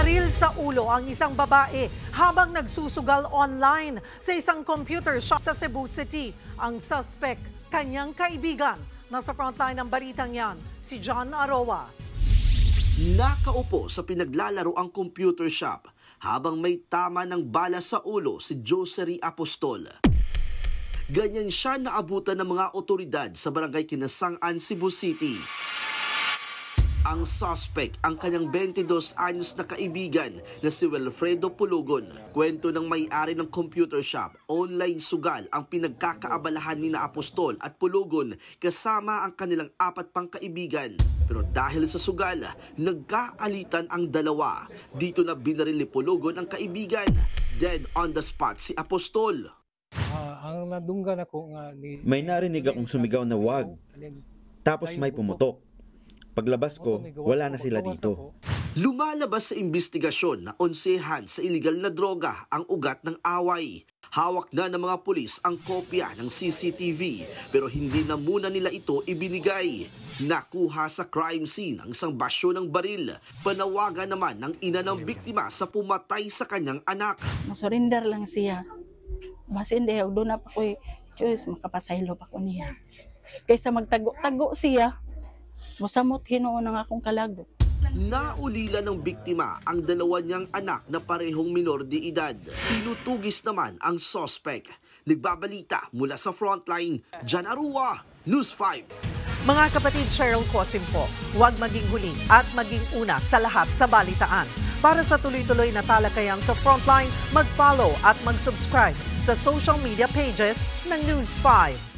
Binaril sa ulo ang isang babae habang nagsusugal online sa isang computer shop sa Cebu City. Ang suspect, kanyang kaibigan. Nasa frontline ng balitang yan, si John Aroa. Nakaupo sa pinaglalaro ang computer shop habang may tama ng bala sa ulo si Josery Apostol. Ganyan siya naabutan ng mga otoridad sa barangay Kinasangan, Cebu City. Ang suspect, ang kanyang 22 anyos na kaibigan na si Wilfredo Pulugon. Kwento ng may-ari ng computer shop, online sugal ang pinagkakaabalahan ni na Apostol at Pulugon kasama ang kanilang 4 pang kaibigan. Pero dahil sa sugal, nagkaalitan ang dalawa. Dito na binaril ni Pulugon ang kaibigan. Dead on the spot si Apostol. Ang nadunggan ako nga may narinig akong sumigaw na wag. Tapos may pumutok. Paglabas ko, wala na sila dito. Lumalabas sa investigasyon na onsehan sa iligal na droga ang ugat ng away. Hawak na ng mga pulis ang kopya ng CCTV pero hindi na muna nila ito ibinigay. Nakuha sa crime scene ang isang basyo ng baril. Panawagan naman ng ina ng biktima sa pumatay sa kanyang anak. Surrender lang siya. Basta hindi, doon na pa ko, Diyos, makapasaylo pa ko niya. Kaysa magtago-tago siya, musamot hinoon ang akong kalagot. Naulila ng biktima ang dalawa niyang anak na parehong minor de edad. Tinutugis naman ang suspect. Nagbabalita mula sa frontline, John Aroa, News 5. Mga kapatid, Cheryl Cosim po, huwag maging huli at maging una sa lahat sa balitaan. Para sa tuloy-tuloy na talakayan sa frontline, mag-follow at mag-subscribe sa social media pages ng News 5.